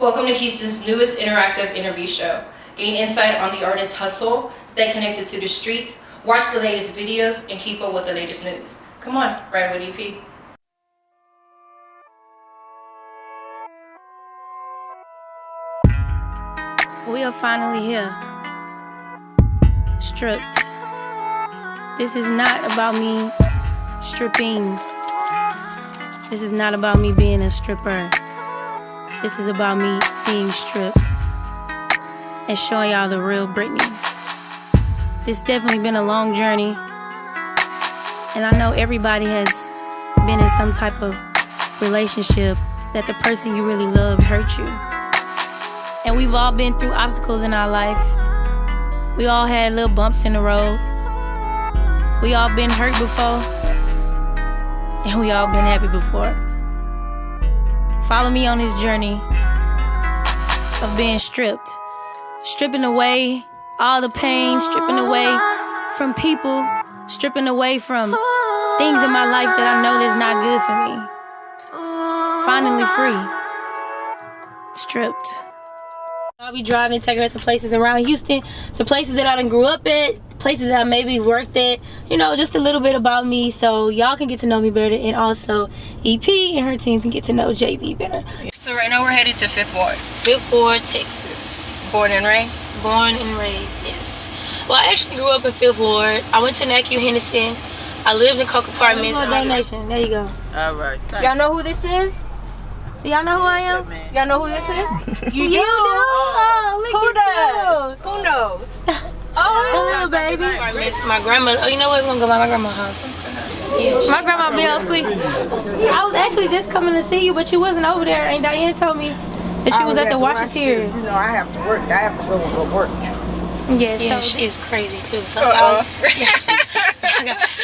Welcome to Houston's newest interactive interview show. Gain insight on the artist's hustle, stay connected to the streets, watch the latest videos, and keep up with the latest news. Come on, ride with EP. We are finally here. Stripped. This is not about me stripping. This is not about me being a stripper. This is about me being stripped and showing y'all the real Brittany. This definitely been a long journey, and I know everybody has been in some type of relationship that the person you really love hurt you. And we've all been through obstacles in our life. We all had little bumps in the road. We all been hurt before, and we all been happy before. Follow me on this journey of being stripped. Stripping away all the pain, stripping away from people, stripping away from things in my life that I know that's not good for me. Finally free. Stripped. I'll be driving, taking her some places around Houston, some places that I done grew up at, places that I maybe worked at, you know, just a little bit about me so y'all can get to know me better, and also EP and her team can get to know JB better. So right now we're headed to 5th Ward. 5th Ward, Texas. Born and raised? Born and raised, yes. Well, I actually grew up in 5th Ward. I went to NACU Henderson. I lived in Coke Apartments. Donation. There you go. All right. Y'all know who this is? Y'all know who I am? Y'all know who this is? You do? Oh, look Who does? Who knows? Oh, baby. My grandma. Oh, you know what? We're gonna go by my grandma's house. Yeah. My grandma be up quick. I was actually just coming to see you, but you wasn't over there. And Diane told me that she was at the Washington. You know, I have to work. I have to go to work. Yeah, so she is crazy too. So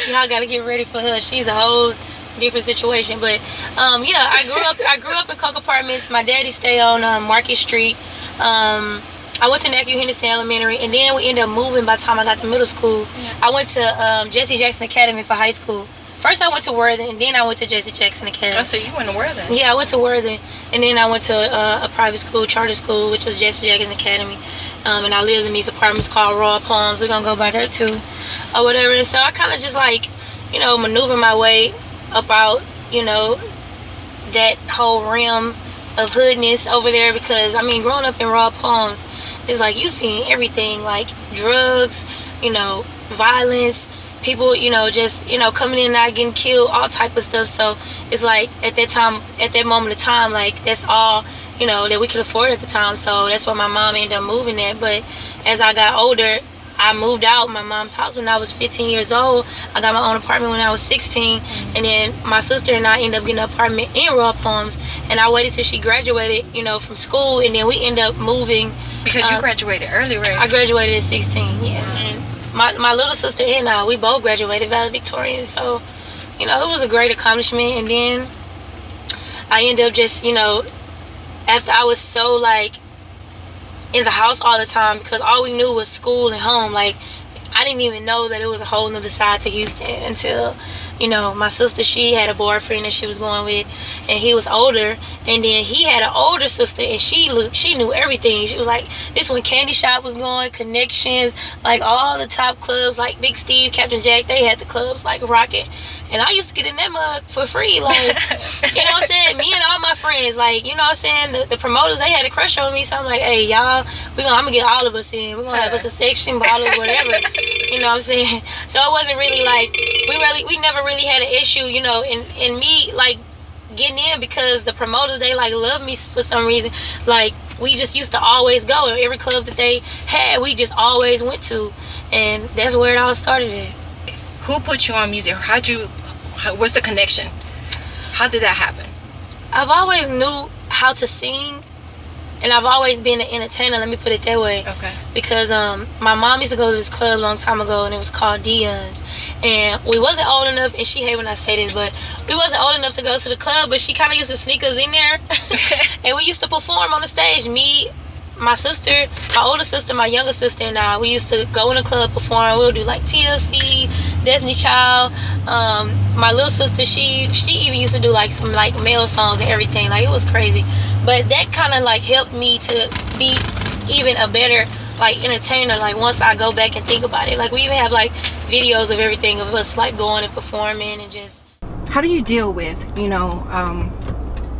y'all gotta get ready for her. She's a whole different situation. But yeah, I grew up in Coke Apartments. My daddy stayed on Market Street. I went to NACU Henderson Elementary, and then we ended up moving by the time I got to middle school. Yeah. I went to Jesse Jackson Academy for high school. First I went to Worthing, and then I went to Jesse Jackson Academy. Oh, so you went to Worthing? Yeah, I went to Worthing, and then I went to a private school, charter school, which was Jesse Jackson Academy. And I lived in these apartments called Royal Palms. We're gonna go by there too, or whatever. And so I kind of just like, you know, maneuver my way up out, you know, that whole realm of hoodness over there, because I mean, growing up in Royal Palms, it's like you seeing everything, like drugs, you know, violence, people, you know, just, you know, coming in and not getting killed, all type of stuff. So it's like at that time, at that moment of time, like that's all, you know, that we could afford at the time. So that's why my mom ended up moving there. But as I got older, I moved out my mom's house when I was 15 years old. I got my own apartment when I was 16. And then my sister and I ended up getting an apartment in Royal Palms. And I waited till she graduated, you know, from school. And then we ended up moving. Because you graduated early, right? I graduated at 16, yes. And my little sister and I, we both graduated valedictorian. So, you know, it was a great accomplishment. And then I ended up just, you know, after I was so, like, in the house all the time, because all we knew was school and home. Like, I didn't even know that it was a whole nother side to Houston until, you know, my sister, she had a boyfriend that she was going with, and he was older, and then he had an older sister, and she knew everything. She was like, this when Candy Shop was going, Connections, like all the top clubs, like Big Steve, Captain Jack, they had the clubs like Rocket. And I used to get in that mug for free, like, you know what I'm saying? Me and all my friends, like, you know what I'm saying? The promoters, they had a crush on me, so I'm like, hey, y'all, I'm gonna get all of us in. We're gonna have us a section, bottles, whatever. You know what I'm saying? So it wasn't really like, we never really had an issue, you know, and me, like, getting in, because the promoters, they, like, love me for some reason. Like, we just used to always go. Every club that they had, we just always went to. And that's where it all started at. Who put you on music? What's the connection? How did that happen? I've always knew how to sing, and I've always been an entertainer, let me put it that way. Okay. Because my mom used to go to this club a long time ago, and it was called Dion's. And we wasn't old enough, and she hate when I say this, but we wasn't old enough to go to the club, but she kind of used to sneak us in there. And we used to perform on the stage. Me, my sister, my older sister, my younger sister, and I, we used to go in the club, perform. We'll do like TLC, Destiny Child. My little sister, she even used to do like some like male songs and everything. Like, it was crazy. But that kind of like helped me to be even a better like entertainer. Like, once I go back and think about it, like, we even have like videos of everything of us like going and performing and just. How do you deal with, you know,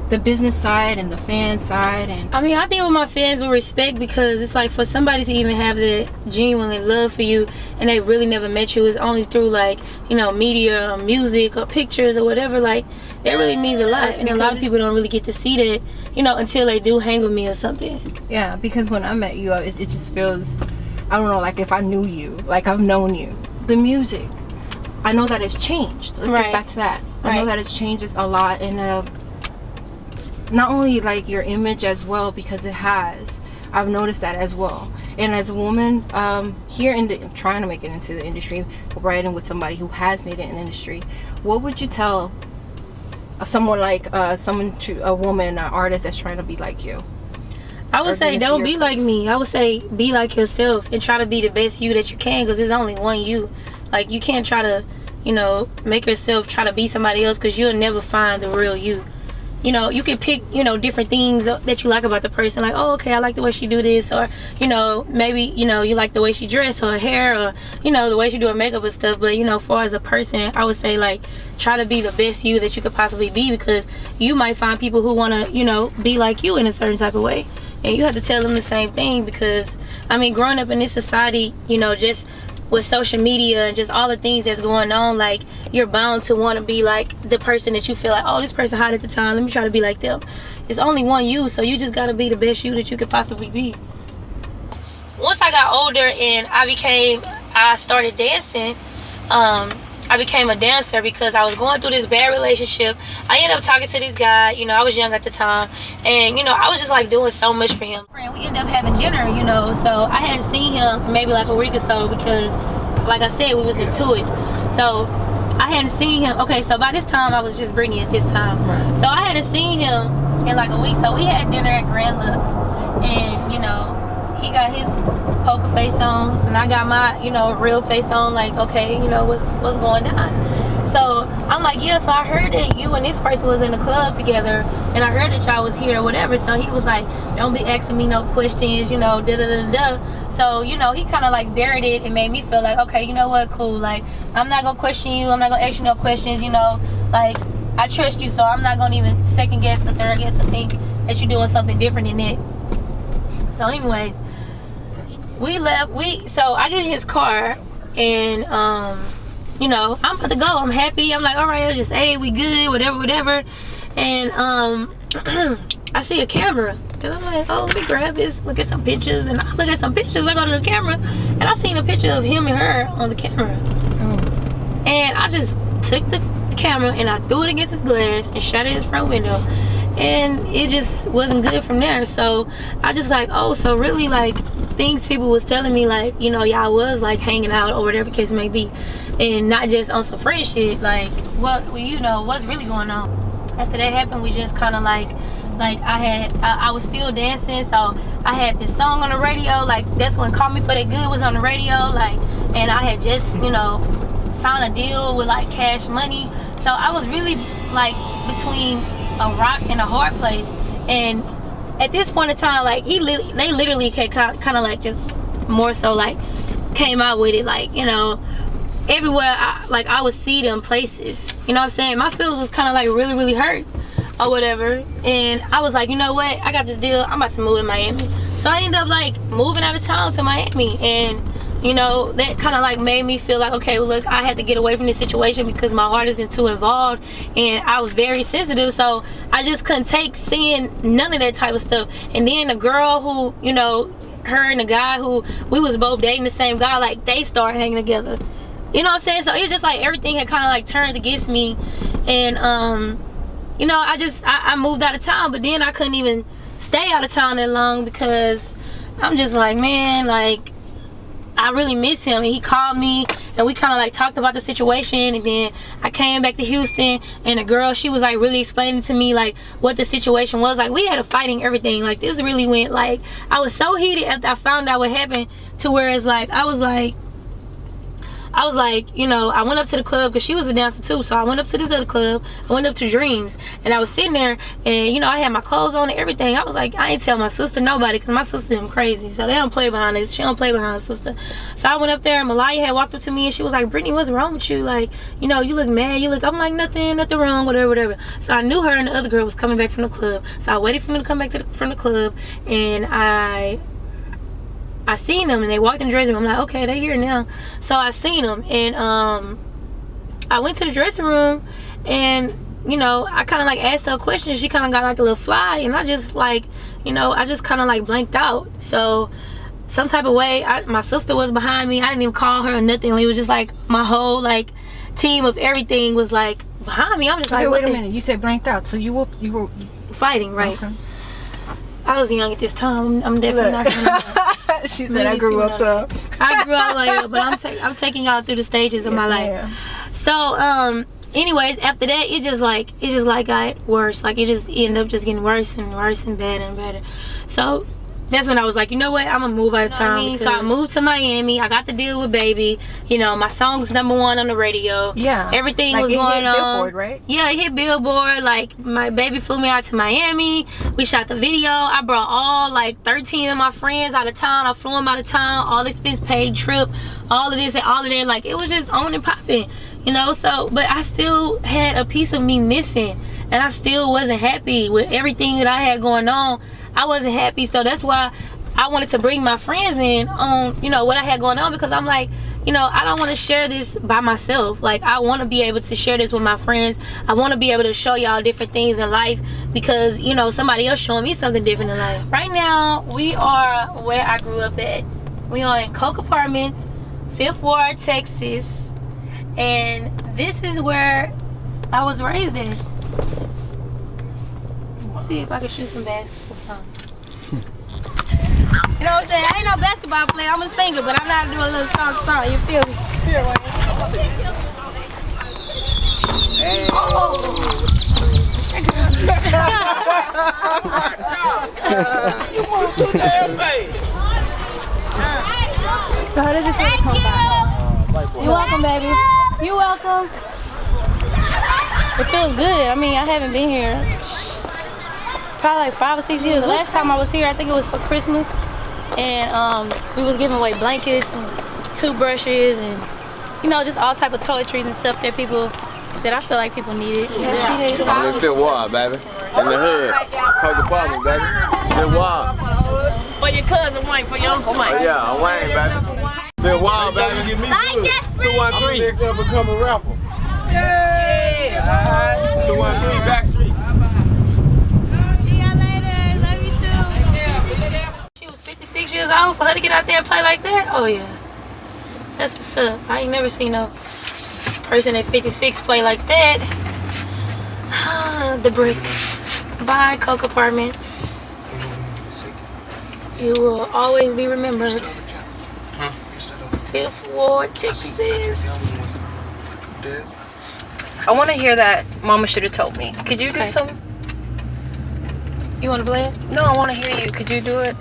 the business side and the fan side? And I mean, I deal with my fans with respect, because it's like, for somebody to even have that genuine love for you and they really never met you, is only through like, you know, media or music or pictures or whatever. Like, that really means a lot, and a lot of people don't really get to see that, you know, until they do hang with me or something. Yeah, because when I met you, it just feels, I don't know, like if I knew you, like I've known you. The music, I know that it's changed. Let's get back to that. I know that it's changed a lot, and not only like your image as well, because it has. I've noticed that as well. And as a woman, here trying to make it into the industry, writing with somebody who has made it in the industry, what would you tell someone like a woman, an artist that's trying to be like you? I would say, don't be like me. I would say, be like yourself and try to be the best you that you can, because there's only one you. Like, you can't try to, you know, make yourself try to be somebody else, because you'll never find the real you. You know, you can pick, you know, different things that you like about the person. Like, oh, okay, I like the way she do this. Or, you know, maybe, you know, you like the way she dress, her hair, or, you know, the way she do her makeup and stuff. But, you know, far as a person, I would say, like, try to be the best you that you could possibly be, because you might find people who want to, you know, be like you in a certain type of way. And you have to tell them the same thing, because, I mean, growing up in this society, you know, just with social media and just all the things that's going on, like, you're bound to want to be like the person that you feel like, oh, this person hot at the time, let me try to be like them. It's only one you, so you just got to be the best you that you could possibly be. Once I got older and I started dancing, I became a dancer, because I was going through this bad relationship. I ended up talking to this guy, you know, I was young at the time, and, you know, I was just like doing so much for him. And we ended up having dinner, you know, so I hadn't seen him maybe like a week or so, because, like I said, we was into it. So I hadn't seen him. Okay, so by this time I was just Brittany at this time. So I hadn't seen him in like a week. So we had dinner at Grand Lux, and, you know, he got his poker face on, and I got my, you know, real face on. Like, okay, you know, what's going on? So I'm like, yeah, so I heard that you and this person was in the club together, and I heard that y'all was here or whatever. So he was like, don't be asking me no questions, you know, da da da da. So, you know, he kind of like buried it and made me feel like, okay, you know what, cool, like, I'm not gonna question you, I'm not gonna ask you no questions, you know, like, I trust you, so I'm not gonna even second guess or third guess or think that you're doing something different than that. So anyways, we left. So I get in his car, and you know, I'm about to go. I'm happy. I'm like, all right, just, hey, we good, whatever. And I see a camera, and I'm like, oh, let me grab this, look at some pictures. And I look at some pictures. I go to the camera, and I seen a picture of him and her on the camera. And I just took the camera and I threw it against his glass and shut his front window. And it just wasn't good from there. So I just like, oh, so really, like, things people was telling me, like, you know, y'all was like hanging out or whatever the case may be, and not just on some friend shit. Like, what, you know, what's really going on? After that happened, we just kind of like I was still dancing, so I had this song on the radio. Like, that's when Call Me For That Good was on the radio. Like, and I had just, you know, signed a deal with like Cash Money. So I was really like between a rock and a hard place. And at this point in time, like, they literally kind of like just more so like came out with it, like, you know, everywhere I would see them places, you know what I'm saying? My feelings was kind of like really, really hurt or whatever. And I was like, you know what, I got this deal, I'm about to move to Miami. So I ended up like moving out of town to Miami, and you know, that kind of like made me feel like, okay, well, look, I had to get away from this situation because my heart isn't too involved, and I was very sensitive, so I just couldn't take seeing none of that type of stuff. And then the girl who, you know, her and the guy who we was both dating the same guy, like, they started hanging together, you know what I'm saying? So it's just like everything had kind of like turned against me. And you know, I moved out of town, but then I couldn't even stay out of town that long because I'm just like, man, like, I really miss him. And he called me and we kind of like talked about the situation, and then I came back to Houston, and the girl, she was like really explaining to me like what the situation was. Like, we had a fighting, everything. Like, this really went, like, I was so heated after I found out what happened, to where it's like I was like, I was like, you know, I went up to the club because she was a dancer too. So I went up to this other club. I went up to Dreams, and I was sitting there, and you know, I had my clothes on and everything. I was like, I ain't tell my sister nobody because my sister them crazy, so they don't play behind us. She don't play behind her sister. So I went up there, and Malaya had walked up to me, and she was like, Brittany, what's wrong with you? Like, you know, you look mad. I'm like, nothing wrong, whatever. So I knew her and the other girl was coming back from the club. So I waited for them to come back from the club, and I seen them, and they walked in the dressing room. I'm like, okay, they here now. So I seen them, and I went to the dressing room, and you know, I kind of like asked her a question. She kind of got like a little fly, and I just like, you know, I just kind of like blanked out. So some type of way, my sister was behind me. I didn't even call her or nothing. It was just like my whole like team of everything was like behind me. I'm just like, wait a minute. You said blanked out, so you were fighting, right? Okay. I was young at this time. I'm definitely not gonna. She said I grew up, so I grew up like, but I'm taking y'all through the stages of my life. So anyways, after that, it just like got worse. Like it just ended up just getting worse and worse and better and better. So that's when I was like, you know what, I'm gonna move out of town. So I moved to Miami. I got to deal with Baby. You know, my song was #1 on the radio. Yeah, everything like was going on. Billboard, right? Yeah, it hit Billboard. Like my baby flew me out to Miami. We shot the video. I brought all like 13 of my friends out of town. I flew them out of town. All expense paid trip. All of this and all of that. Like it was just on and popping. You know, so but I still had a piece of me missing, and I still wasn't happy with everything that I had going on. I wasn't happy, so that's why I wanted to bring my friends in on, you know, what I had going on, because I'm like, you know, I don't want to share this by myself. Like I want to be able to share this with my friends. I want to be able to show y'all different things in life, because you know, somebody else showing me something different in life. Right now we are where I grew up at. We are in Coke Apartments, 5th Ward, Texas, and this is where I was raised in. Let's see if I can shoot some basketball. You know what I'm saying? I ain't no basketball player. I'm a singer, but I'm not doing a little song. You feel me? Here, right? Hey. Oh. You want to do that, So how did you feel to come back? You're welcome, baby. You're welcome. It feels good. I mean, I haven't been here probably like 5 or 6 years. The last time I was here, I think it was for Christmas, and we was giving away blankets and toothbrushes and, you know, just all type of toiletries and stuff that I feel like people needed. I'm in 5th Ward, baby. In the hood. Coke Apartment, baby. 5th Ward. For your cousin Wayne, for your uncle Wayne. Oh, yeah, Wayne, baby. 5th Ward, baby. Get me good. 213. I'm next to become a rapper. Yeah. 213 Backstreet. See y'all later. Love you too. She was 56 years old for her to get out there and play like that? Oh yeah. That's what's up. I ain't never seen no person at 56 play like that. The brick. Bye, Coke Apartments. You will always be remembered. 5th Ward, Texas. I want to hear that Mama Should Have Told Me. Could you do some? You want to play it? No, I want to hear you. Could you do it?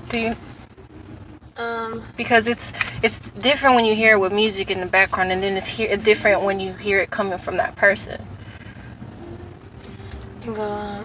Do you? Because it's different when you hear it with music in the background, and then it's different when you hear it coming from that person. And go,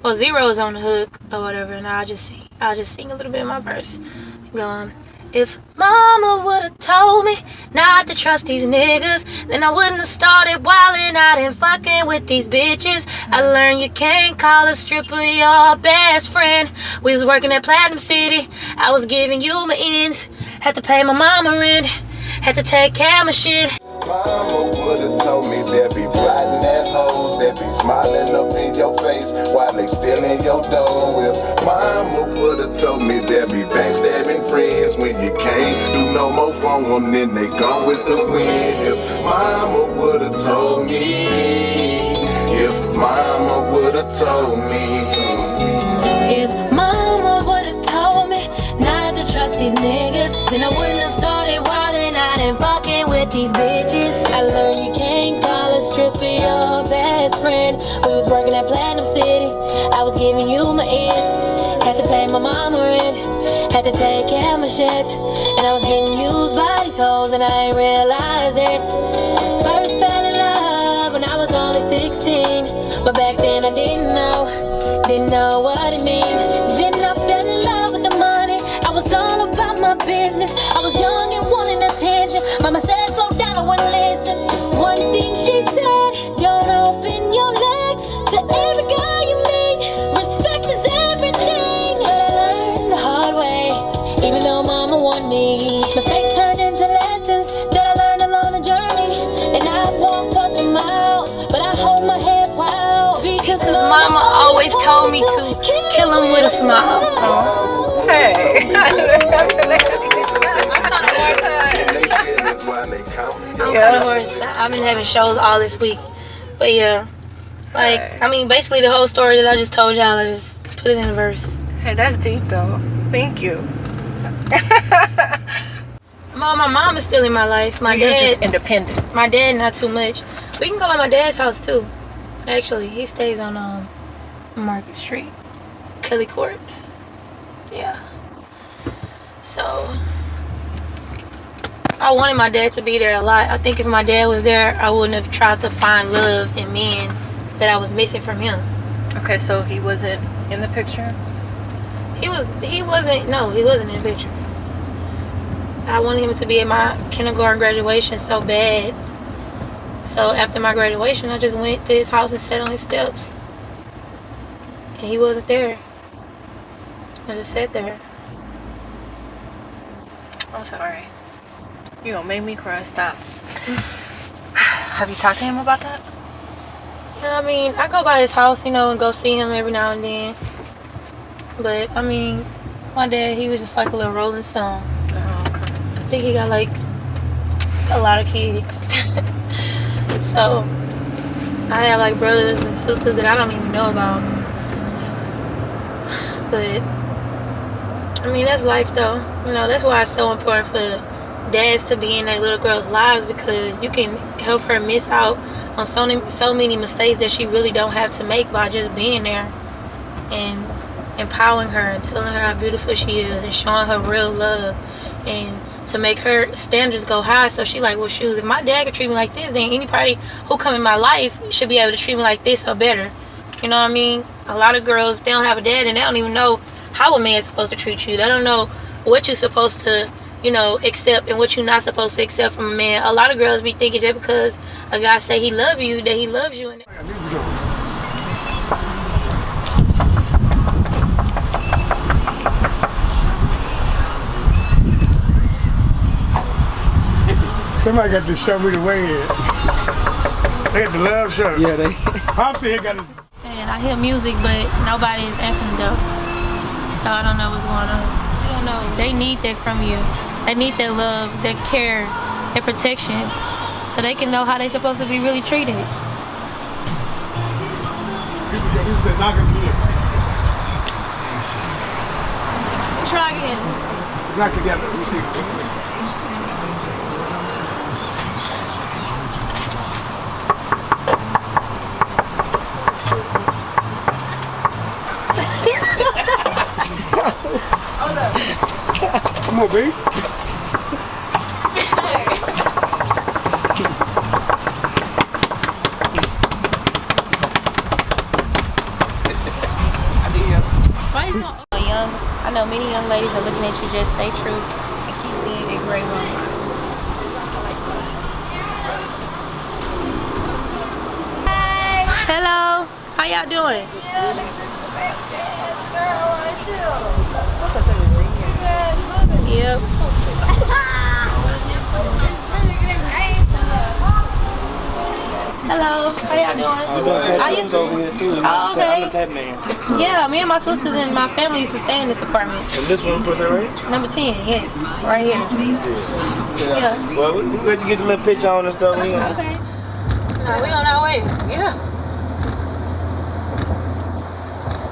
well, Zero is on the hook or whatever, and I'll just sing a little bit of my verse. And go, if mama would've told me not to trust these niggas, then I wouldn't have started wilding out and fucking with these bitches. I learned you can't call a stripper your best friend. We was working at Platinum City, I was giving you my ends. Had to pay my mama rent, had to take care of my shit. Mama would've told me there'd be plotting assholes that be smiling up in your face while they still in your dough. If mama would've told me there'd be backstabbing friends when you can't do no more for them, then they gone with the wind. If mama would've told me, if mama would've told me, if mama would've told me not to trust these niggas, then I wouldn't have started wilding out and fucking with these bitches. I learned you can't call a stripper your best friend. We was working at Platinum City, I was giving you my ears. Had to pay pay my mama rent, had to take care of my shit, and I was getting used by these hoes and I ain't realize it. First fell in love when I was only 16, but back then I didn't know what it mean. Then I fell in love with the money, I was all about my business. I was young and wanting attention, mama said slow down, I wouldn't listen. One thing she said, don't open your legs to every guy you meet. Respect is everything, but I learned the hard way, even though mama warned me. Mistakes turned into lessons that I learned along the journey, and I walked for some miles, but I hold my head proud because mama always told me to kill him with a smile. Hey. I've been having shows all this week, but yeah, like I mean, basically the whole story that I just told y'all, I just put it in a verse. Hey, that's deep though. Thank you. Well, my mom is still in my life. My You're dad, just independent. My dad, not too much. We can go at my dad's house too. Actually, he stays on Market Street, Kelly Court. Yeah. So I wanted my dad to be there a lot. I think if my dad was there, I wouldn't have tried to find love in men that I was missing from him. Okay, so he wasn't in the picture? He wasn't in the picture. I wanted him to be at my kindergarten graduation so bad. So after my graduation, I just went to his house and sat on his steps. And he wasn't there. I just sat there. I'm sorry. You gonna make me cry. Stop. Have you talked to him about that? Yeah, I mean, I go by his house, and go see him every now and then. But, I mean, my dad, he was just like a little rolling stone. Oh, okay. I think he got, like, a lot of kids. So, I have, like, brothers and sisters that I don't even know about. But, I mean, that's life, though. That's why it's so important for dads to be in their little girls' lives, because you can help her miss out on so many mistakes that she really don't have to make by just being there and empowering her and telling her how beautiful she is and showing her real love, and to make her standards go high. So she like, well, shoot, if my dad could treat me like this, then anybody who come in my life should be able to treat me like this or better. You know what I mean? A lot of girls, they don't have a dad and they don't even know how a man's supposed to treat you. They don't know what you're supposed to accept and what you're not supposed to accept from a man. A lot of girls be thinking just because a guy say he love you, that he loves you. Somebody got to show me the way here. They got the love show. Yeah, they. Popsy here got his. And I hear music, but nobody is answering the door. So I don't know what's going on. I don't know. They need that from you. They need that love, that care, that protection, so they can know how they're supposed to be really treated. People said knock again. Try again. Knock together. Let me see. Come on, babe. Why is so young? I know many young ladies are looking at you. Just stay true and keep being a great woman. Hello, how y'all doing? Yep. Hello, how y'all doing? I used to over here too. Oh, okay. I'm a tap man. Yeah, me and my sisters and my family used to stay in this apartment. And this one person right? Number 10, yes, right here. Yeah. Well, we got to get a little picture on and stuff. Okay. We on our way. Yeah.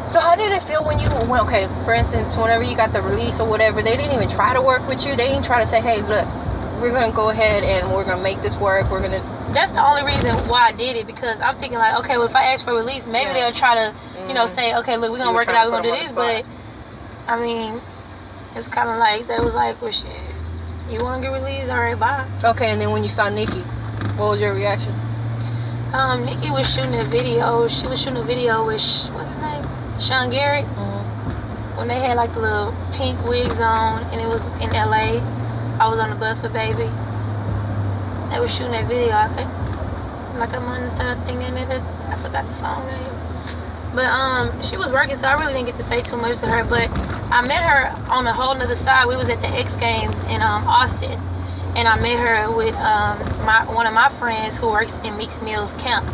So how did it feel when you went, okay, for instance, whenever you got the release or whatever, they didn't even try to work with you? They didn't try to say, hey, look, we're going to go ahead and we're going to make this work. We're going to... That's the only reason why I did it, because I'm thinking like, okay, well, if I ask for release, maybe they'll try to, say, okay, look, we're going to work it out, we're going to do this. But I mean, it's kind of like, they was like, well, shit, you want to get released? All right, bye. Okay, and then when you saw Nikki, what was your reaction? Nikki was shooting a video. She was shooting a video with, what's his name? Sean Garrett. When they had like the little pink wigs on, and it was in LA. I was on the bus with Baby. They were shooting that video. I started thinking that I forgot the song name. But she was working, so I really didn't get to say too much to her. But I met her on a whole nother side. We was at the X Games in Austin, and I met her with one of my friends who works in Meeks Mill's camp,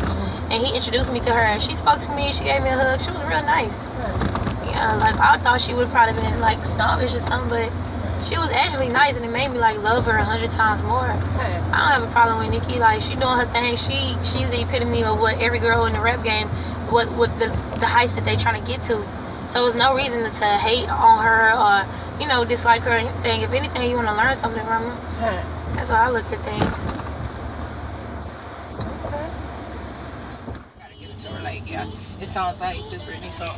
and he introduced me to her. And she spoke to me. She gave me a hug. She was real nice. Yeah, like I thought she would probably been like snobbish or something, but she was actually nice, and it made me like love her 100 times more. I don't have a problem with Nikki. Like, she doing her thing. She's the epitome of what every girl in the rap game, what the heights that they trying to get to. So there's no reason to hate on her or dislike her or anything. If anything, you want to learn something from her. That's how I look at things. Okay. Gotta give it to her. Like, yeah, it sounds like just Brittany. So,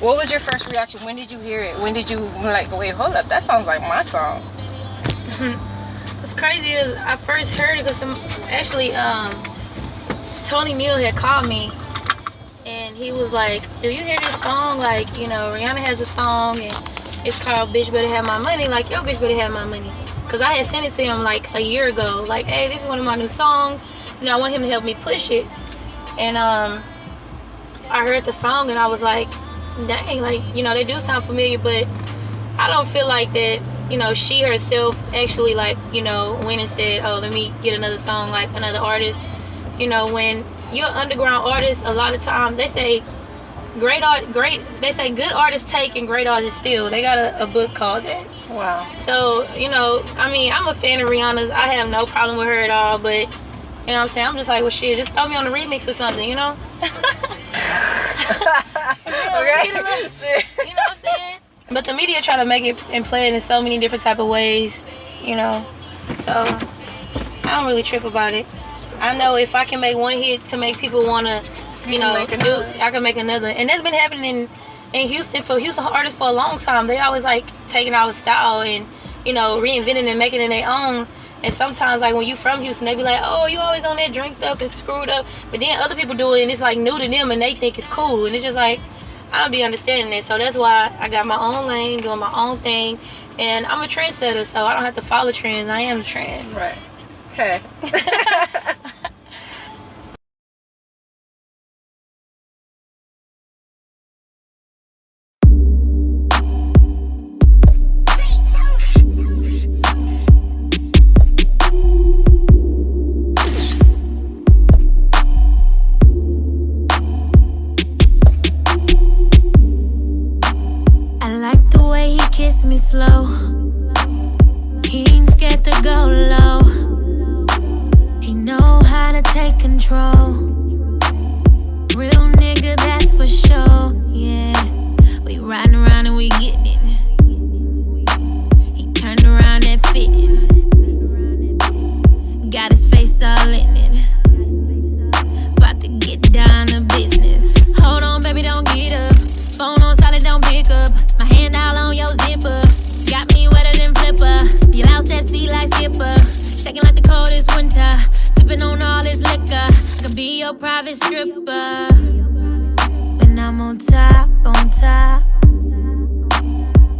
what was your first reaction? When did you hear it? When did you like, wait, hold up, that sounds like my song? What's crazy is I first heard it because actually Tony Neal had called me, and he was like, do you hear this song? Like, Rihanna has a song, and it's called Bitch Better Have My Money. Like, yo, bitch better have my money. Because I had sent it to him like a year ago. Like, hey, this is one of my new songs. I want him to help me push it. And I heard the song, and I was like, dang, like, they do sound familiar, but I don't feel like that, she herself actually, like, went and said, oh, let me get another song like another artist. When you're an underground artist, a lot of times they say they say good artists take and great artists steal. They got a book called that. Wow. So, I mean, I'm a fan of Rihanna's. I have no problem with her at all, but, what I'm saying? I'm just like, well, shit, just throw me on the remix or something, Okay. Shit. You know what I'm saying? But the media try to make it and play it in so many different type of ways, So I don't really trip about it. I know if I can make one hit to make people want to, I can make another. And that's been happening in Houston for Houston artists for a long time. They always like taking our style and, reinventing and making it their own. And sometimes, like, when you from Houston, they be like, oh, you always on there drinked up and screwed up. But then other people do it, and it's, like, new to them, and they think it's cool. And it's just, like, I don't be understanding that. So that's why I got my own lane, doing my own thing. And I'm a trendsetter, so I don't have to follow trends. I am the trend. Right. Okay. Me slow. He ain't scared to go low. He know how to take control. Real nigga, that's for sure. Yeah, we riding around and we getting it. He turned around and fitted. Got his face all in it. About to get down to business. Hold on, baby, don't get up. Phone on solid, don't pick up. My hand all on your zipper. Got me wetter than flipper. You lost that seat like skipper. Shaking like the coldest winter. Sipping on all this liquor. I could be your private stripper. When I'm on top, on top.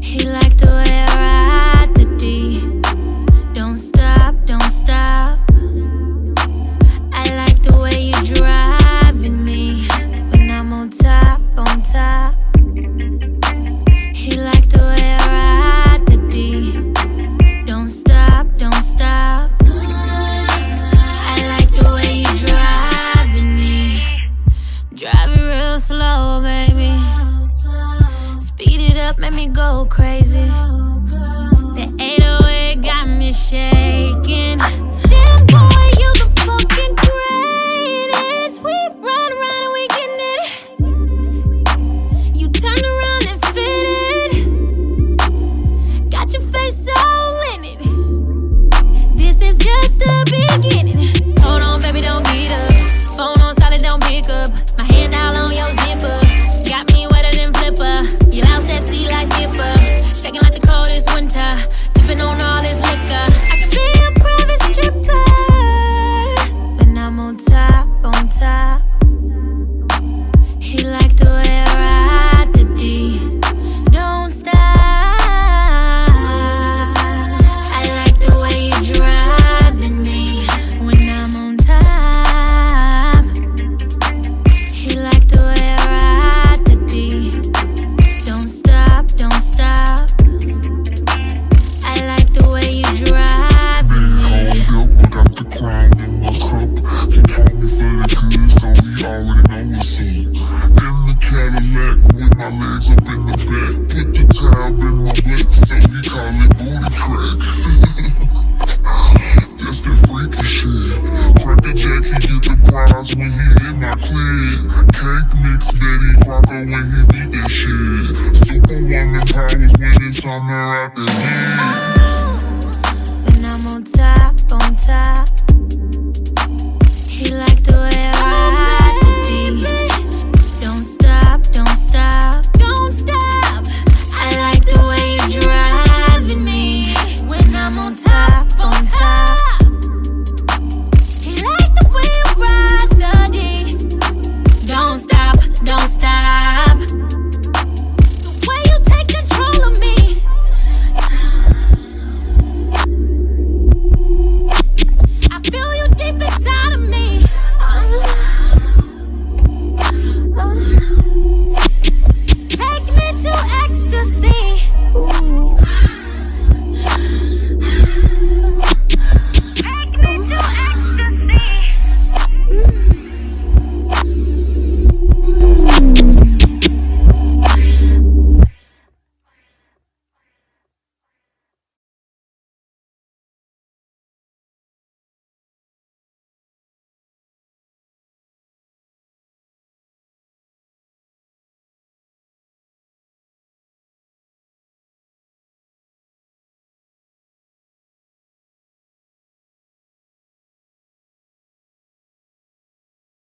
He like the way I ride the D. Don't stop, don't stop. I like the way you driving me. When I'm on top, on top. He like the way I ride the D. Don't stop, don't stop. I like the way you driving me. Drive it real slow, baby. Speed it up, make me go crazy. That 808 got me shaking. Damn boy, you the fucking greatest. We run around and we getting it. You turn around and fit it. Got your face all in it. This is just the beginning. Hold on, baby, don't get up. Phone on solid, don't pick up. My hand all on your zipper. Got me wetter than flipper. You lost zesty like zipper. Shaking like the coldest winter. Sipping on all this liquor. I could be a private stripper when I'm on top, on top. He like the way I ride the D. Don't stop. I like the way you're driving me when I'm on top. He like the way I ride the D. Don't stop, don't stop. I like the way you driving me. Hold up, I got the crown in my cup. He told me for the good, so he already know what's up. In the Cadillac with my legs up in the back. Put the tab in my butt, so he call it booty crack. That's that freaky shit. Crack a jack, he get the prize when he in my clip. Cake mix, Betty Crocker when he beat that shit. Superwoman powers when it's summer out the heat.